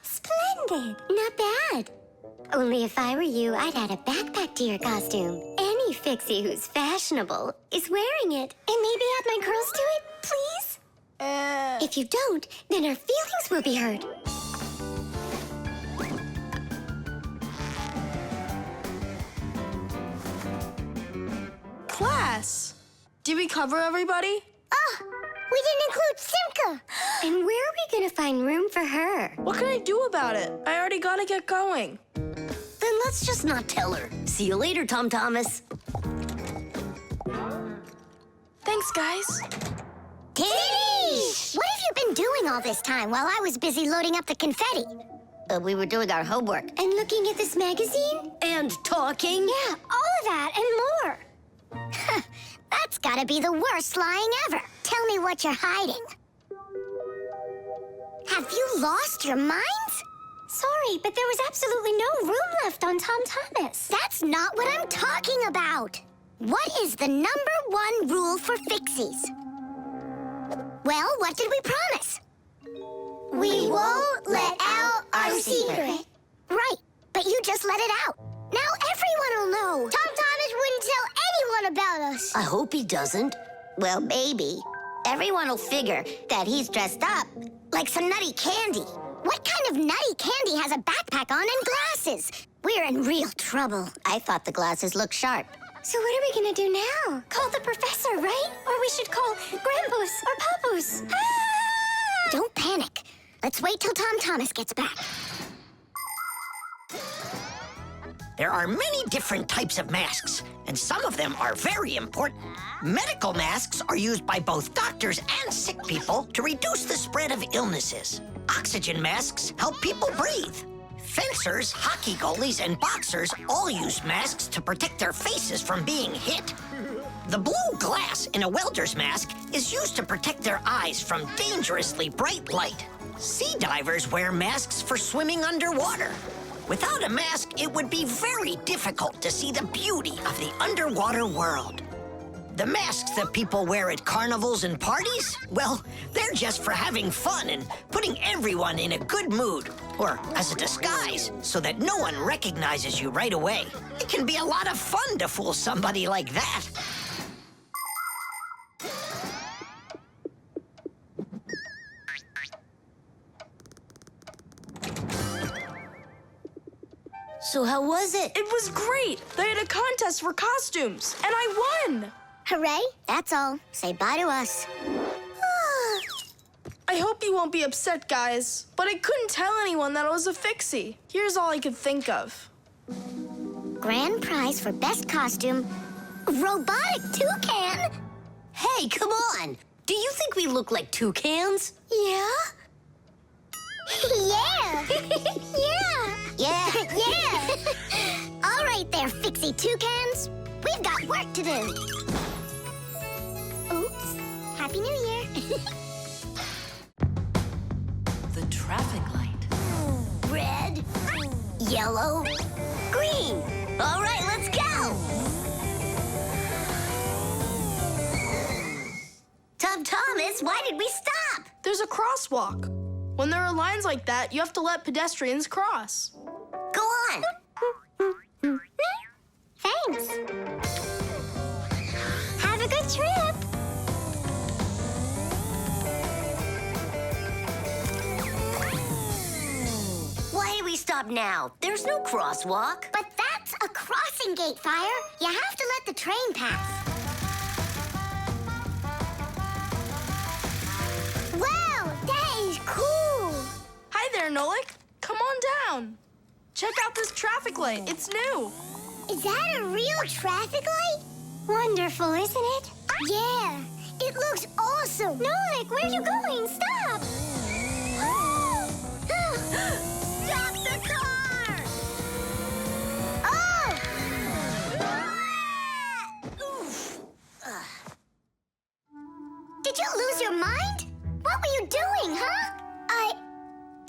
Splendid. Not bad. Only if I were you, I'd add a backpack to your costume. Any Fixie who's fashionable is wearing it. And maybe add my girls to it, please? If you don't, then our feelings will be hurt. Class. Did we cover everybody? Oh, we didn't include Simka. And where are we gonna find room for her? What can I do about it? I already gotta get going. Then let's just not tell her. See you later, Tom Thomas. Thanks, guys. Titties! What have you been doing all this time while I was busy loading up the confetti? We were doing our homework. And looking at this magazine? And talking. Yeah, all of that and more. That's gotta be the worst lying ever. Tell me what you're hiding. Have you lost your minds? Sorry, but there was absolutely no room left on Tom Thomas. That's not what I'm talking about. What is the #1 rule for Fixies? Well, what did we promise? We won't let out our secret. Right, but you just let it out. Now everyone will know. Tom Thomas wouldn't tell anyone about us. I hope he doesn't. Well, maybe. Everyone will figure that he's dressed up Like some nutty candy. What kind of nutty candy has a backpack on and glasses? We're in real trouble. I thought the glasses looked sharp. So what are we gonna do now? Call the professor, right? Or we should call Grandpus or Papus. Ah! Don't panic. Let's wait till Tom Thomas gets back. There are many different types of masks, and some of them are very important. Medical masks are used by both doctors and sick people to reduce the spread of illnesses. Oxygen masks help people breathe. Fencers, hockey goalies, and boxers all use masks to protect their faces from being hit. The blue glass in a welder's mask is used to protect their eyes from dangerously bright light. Sea divers wear masks for swimming underwater. Without a mask, it would be very difficult to see the beauty of the underwater world. The masks that people wear at carnivals and parties, well, they're just for having fun and putting everyone in a good mood, or as a disguise, so that no one recognizes you right away. It can be a lot of fun to fool somebody like that. So how was it? It was great. They had a contest for costumes, and I won. Hooray, that's all. Say bye to us. I hope you won't be upset, guys, but I couldn't tell anyone that I was a Fixie. Here's all I could think of. Grand prize for best costume, robotic toucan. Hey, come on. Do you think we look like toucans? Yeah? Yeah. Yeah. Yeah. All right there, Fixie toucans. We've got work to do. Oops. Happy New Year. The traffic light. Red, yellow, green. All right, let's go. Tom Thomas, why did we stop? There's a crosswalk. When there are lines like that, you have to let pedestrians cross. Go on. Thanks. Have a good trip. Why did we stop now? There's no crosswalk. But that's a crossing gate, Fire. You have to let the train pass. Wow, that is cool. Hi there, Nolik. Come on down. Check out this traffic light. It's new. Is that a real traffic light? Wonderful, isn't it? Yeah, it looks awesome. Nolik, where are you going? Stop! Stop the car! Oh! Oof. Did you lose your mind? What were you doing, huh?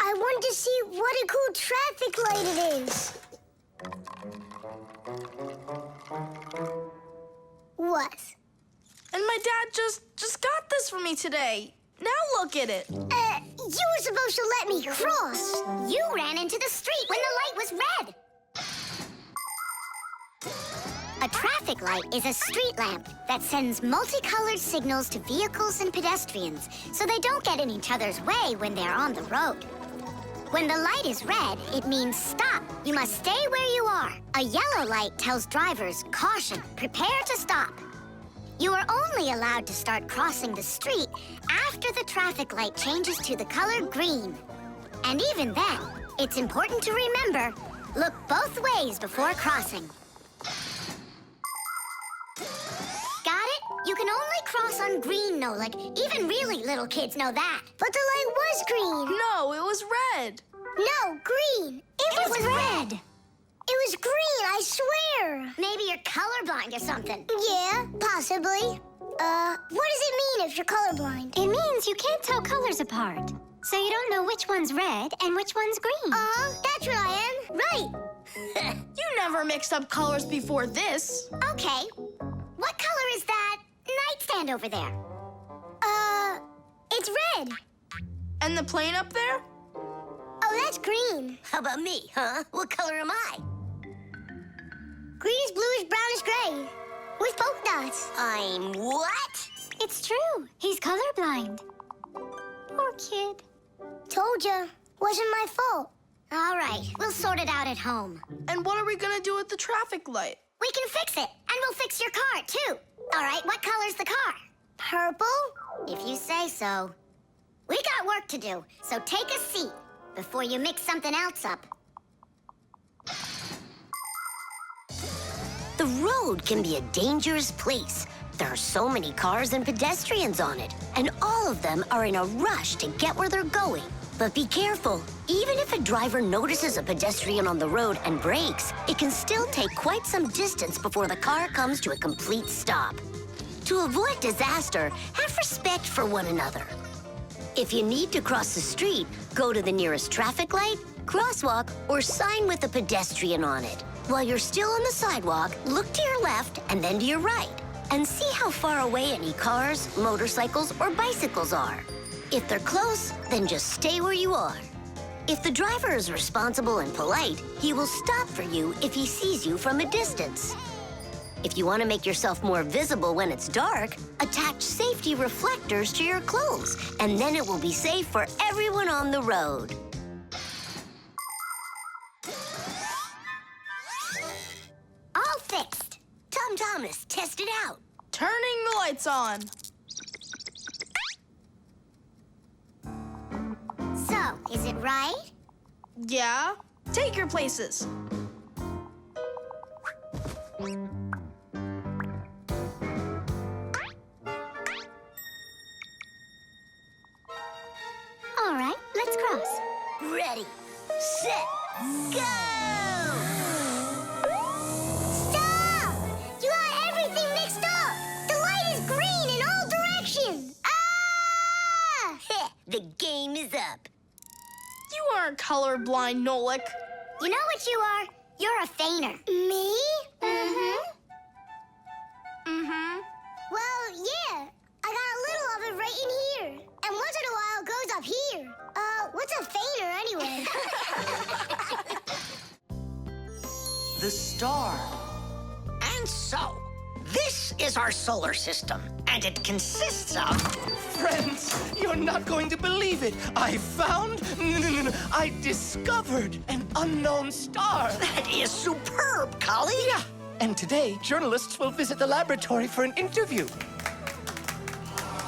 I wanted to see what a cool traffic light it is. What? And my dad just got this for me today. Now look at it. You were supposed to let me cross. You ran into the street when the light was red. A traffic light is a street lamp that sends multicolored signals to vehicles and pedestrians so they don't get in each other's way when they're on the road. When the light is red, it means stop. You must stay where you are. A yellow light tells drivers, caution, prepare to stop. You are only allowed to start crossing the street after the traffic light changes to the color green. And even then, it's important to remember, look both ways before crossing. Got it? You can only cross on green, Nolik. Even really little kids know that. But the light was green. No, it was red. No, green. It was red. It was green, I swear. Maybe you're colorblind or something. Yeah, possibly. What does it mean if you're colorblind? It means you can't tell colors apart. So you don't know which one's red and which one's green. That's what I am. Right. You never mixed up colors before this. Okay. What color is that nightstand over there? It's red. And the plane up there? Oh, that's green. How about me, huh? What color am I? Greenish, bluish, brownish, gray. With polka dots. I'm what? It's true. He's colorblind. Poor kid. Told ya. Wasn't my fault. All right, we'll sort it out at home. And what are we gonna do with the traffic light? We can fix it, and we'll fix your car, too. All right, what color's the car? Purple? If you say so. We got work to do, so take a seat before you mix something else up. The road can be a dangerous place. There are so many cars and pedestrians on it, and all of them are in a rush to get where they're going. But be careful. Even if a driver notices a pedestrian on the road and brakes, it can still take quite some distance before the car comes to a complete stop. To avoid disaster, have respect for one another. If you need to cross the street, go to the nearest traffic light, crosswalk, or sign with a pedestrian on it. While you're still on the sidewalk, look to your left and then to your right, and see how far away any cars, motorcycles, or bicycles are. If they're close, then just stay where you are. If the driver is responsible and polite, he will stop for you if he sees you from a distance. If you want to make yourself more visible when it's dark, attach safety reflectors to your clothes, and then it will be safe for everyone on the road. All fixed. Tom Thomas, test it out. Turning the lights on. So, is it right? Yeah? Take your places. All right, let's cross. Ready, set, go! Stop! You got everything mixed up! The light is green in all directions! Ah! The game is up. You aren't colorblind, Nolik. You know what you are? You're a feigner. Me? Mm-hmm. Mm-hmm. Well, yeah. I got a little of it right in here. And once in a while it goes up here. What's a feigner anyway? The star. And so, this is our solar system, and it consists of... Friends, you're not going to believe it. I found... I discovered an unknown star. That is superb, colleague. Yeah. And today, journalists will visit the laboratory for an interview.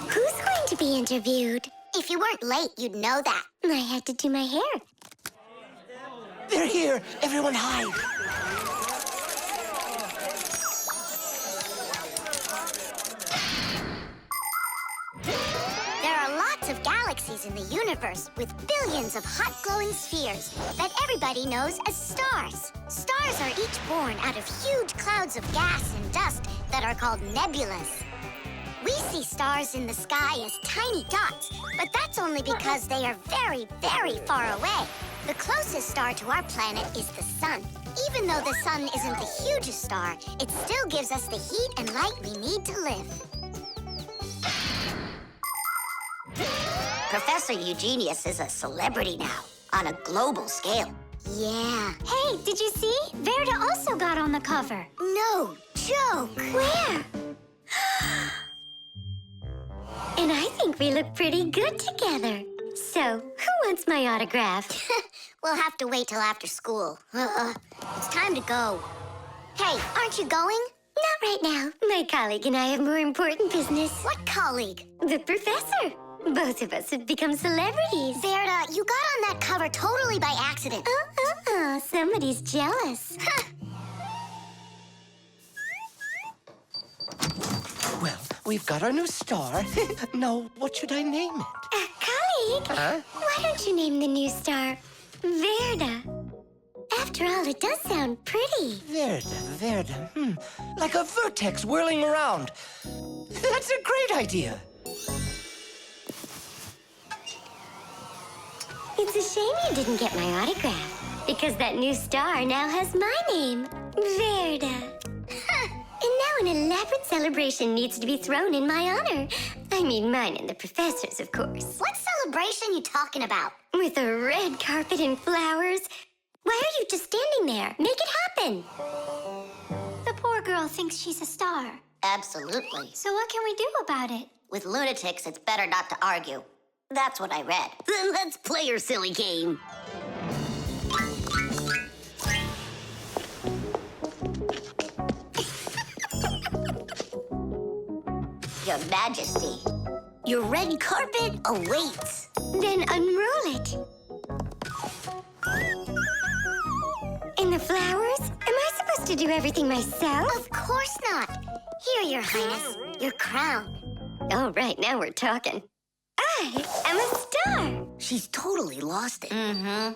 Who's going to be interviewed? If you weren't late, you'd know that. I had to do my hair. They're here. Everyone hide. There are lots of galaxies in the universe with billions of hot glowing spheres that everybody knows as stars. Stars are each born out of huge clouds of gas and dust that are called nebulas. We see stars in the sky as tiny dots, but that's only because they are very, very far away. The closest star to our planet is the sun. Even though the sun isn't the hugest star, it still gives us the heat and light we need to live. Professor Eugenius is a celebrity now, on a global scale. Yeah. Hey, did you see? Verda also got on the cover. No joke. Where? And I think we look pretty good together. So, who wants my autograph? We'll have to wait till after school. It's time to go. Hey, aren't you going? Not right now. My colleague and I have more important business. What colleague? The professor. Both of us have become celebrities. Verda, you got on that cover totally by accident. Somebody's jealous. Well, we've got our new star. Now, what should I name it? Colleague, Huh? why don't you name the new star Verda? After all, it does sound pretty. Verda. Like a vertex whirling around. That's a great idea. It's a shame you didn't get my autograph, because that new star now has my name, Verda. And now an elaborate celebration needs to be thrown in my honor. I mean mine and the professor's, of course. What celebration you talking about? With a red carpet and flowers. Why are you just standing there? Make it happen. The poor girl thinks she's a star. Absolutely. So what can we do about it? With lunatics, it's better not to argue. That's what I read. Then let's play your silly game. Your Majesty, your red carpet awaits. Then unroll it. And the flowers? Am I supposed to do everything myself? Of course not. Here, Your Highness, your crown. All right, now we're talking. I am a star. She's totally lost it. Mm-hmm.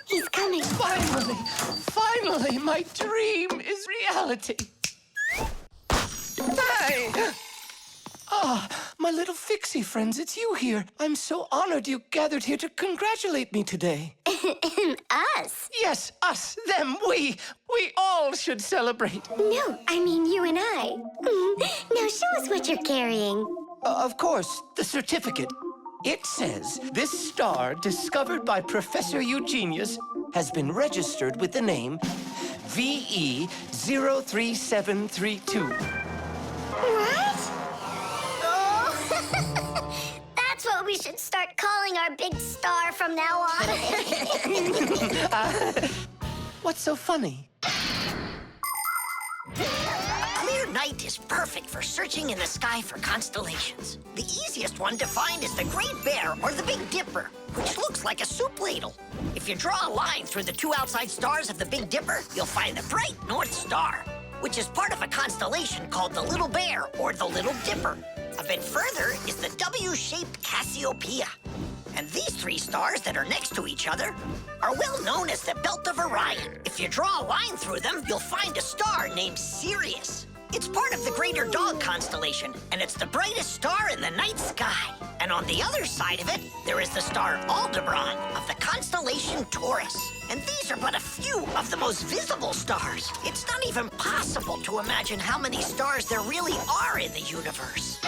He's coming. Finally, my dream is reality. Hi! Ah, my little Fixie friends, it's you here. I'm so honored you gathered here to congratulate me today. Us? Yes, us, them, we all should celebrate. No, I mean you and I. Now show us what you're carrying. Of course, the certificate. It says, this star, discovered by Professor Eugenius, has been registered with the name VE03732. What? Oh, that's what we should start calling our big star from now on. What's so funny? A clear night is perfect for searching in the sky for constellations. The easiest one to find is the Great Bear or the Big Dipper, which looks like a soup ladle. If you draw a line through the two outside stars of the Big Dipper, you'll find the bright North Star, which is part of a constellation called the Little Bear or the Little Dipper. A bit further is the W-shaped Cassiopeia. And these three stars that are next to each other are well known as the Belt of Orion. If you draw a line through them, you'll find a star named Sirius. It's part of the Greater Dog constellation, and it's the brightest star in the night sky. And on the other side of it, there is the star Aldebaran of the constellation Taurus. And these are but a few of the most visible stars. It's not even possible to imagine how many stars there really are in the universe.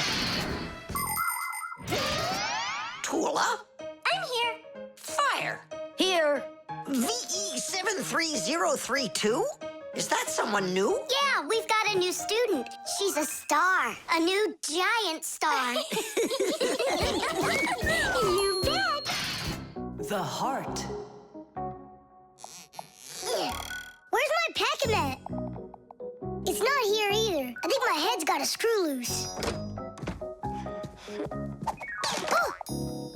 Tula? I'm here. Fire. Here. VE73032? Is that someone new? Yeah, we've got a new student. She's a star. A new giant star. You bet. The heart. Where's my packing mat? It's not here either. I think my head's got a screw loose. Oh!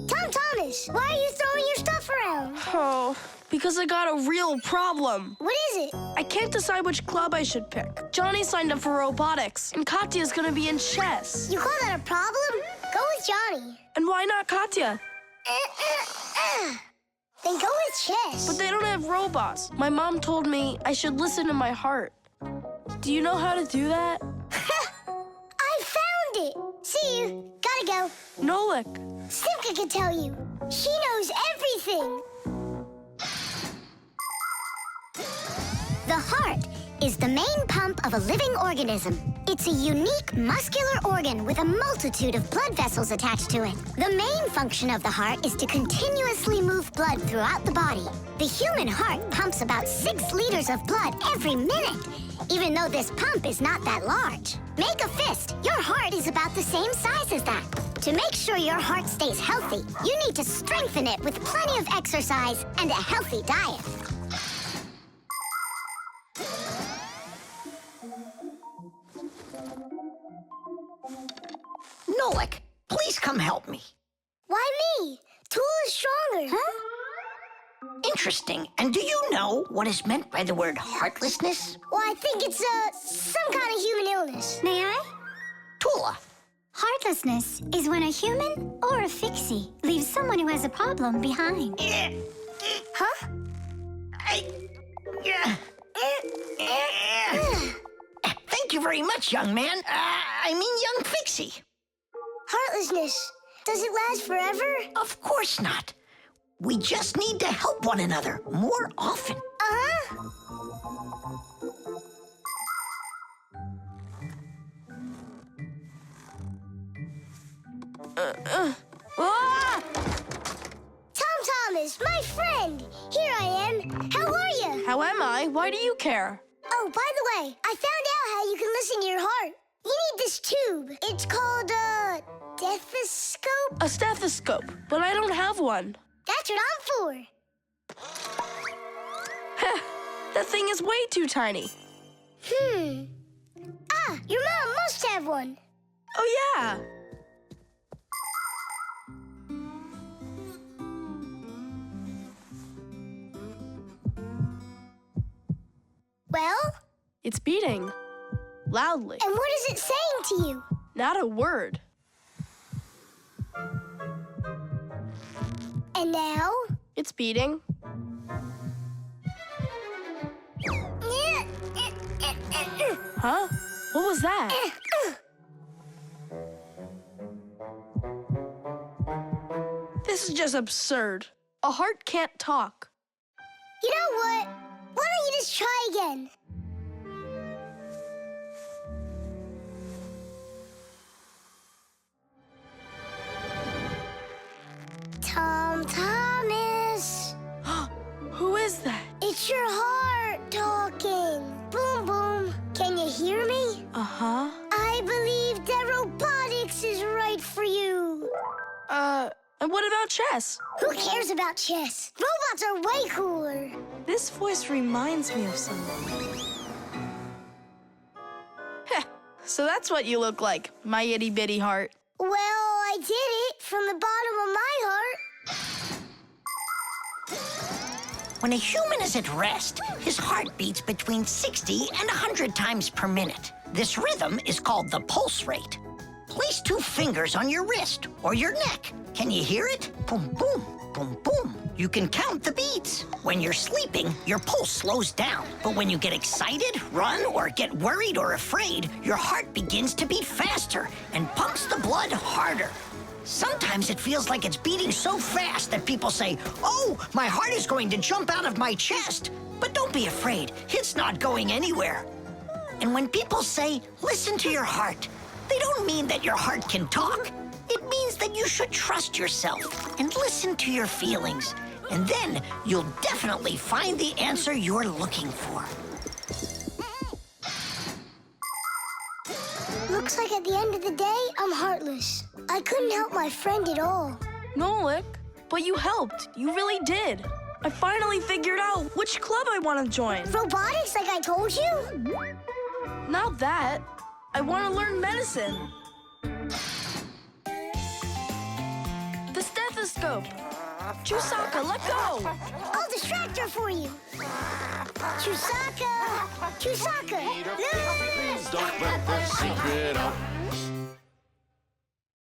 Tom Thomas, why are you throwing your stuff around? Oh, because I got a real problem. What is it? I can't decide which club I should pick. Johnny signed up for robotics, and Katya's gonna be in chess. You call that a problem? Go with Johnny. And why not Katya? Then go with chess. But they don't have robots. My mom told me I should listen to my heart. Do you know how to do that? I found it. See you. Gotta go. Nolik. Simka can tell you. She knows everything. The heart is the main pump of a living organism. It's a unique muscular organ with a multitude of blood vessels attached to it. The main function of the heart is to continuously move blood throughout the body. The human heart pumps about 6 liters of blood every minute, even though this pump is not that large. Make a fist. Your heart is about the same size as that. To make sure your heart stays healthy, you need to strengthen it with plenty of exercise and a healthy diet. Nolik, please come help me. Why me? Tool is stronger. Huh? Interesting. And do you know what is meant by the word heartlessness? Well, I think it's some kind of human illness. May I? Tula. Heartlessness is when a human or a fixie leaves someone who has a problem behind. Huh? Thank you very much, young man. I mean, young Fixie. Heartlessness. Does it last forever? Of course not. We just need to help one another more often. Uh-huh. Tom Thomas, my friend. Here I am. How are you? How am I? Why do you care? Oh, by the way, I found out how you can listen to your heart. You need this tube. It's called a stethoscope. A stethoscope, but I don't have one. That's what I'm for. That thing is way too tiny. Ah, your mom must have one. Oh, yeah. Well? It's beating. Loudly. And what is it saying to you? Not a word. And now? It's beating. Huh? What was that? This is just absurd. A heart can't talk. You know what? Why don't you just try again? Tom Thomas. Who is that? It's your heart talking. Boom, boom. Can you hear me? Uh-huh. I believe that robotics is right for you. And what about chess? Who cares about chess? Robots are way cooler. This voice reminds me of someone. Heh, so that's what you look like, my itty-bitty heart. Well, I did it from the bottom of my heart. When a human is at rest, his heart beats between 60 and 100 times per minute. This rhythm is called the pulse rate. Place 2 fingers on your wrist or your neck. Can you hear it? Boom, boom, boom, boom. You can count the beats. When you're sleeping, your pulse slows down. But when you get excited, run, or get worried or afraid, your heart begins to beat faster and pumps the blood harder. Sometimes it feels like it's beating so fast that people say, "Oh, my heart is going to jump out of my chest." But don't be afraid, it's not going anywhere. And when people say, "Listen to your heart," they don't mean that your heart can talk. It means that you should trust yourself and listen to your feelings. And then you'll definitely find the answer you're looking for. Looks like at the end of the day, I'm heartless. I couldn't help my friend at all. Nolik, but you helped. You really did. I finally figured out which club I want to join. Robotics, like I told you? Not that. I want to learn medicine. The stethoscope. Chusaka, let go. I'll distract her for you. Chusaka! Chusaka! Please don't let the secret out.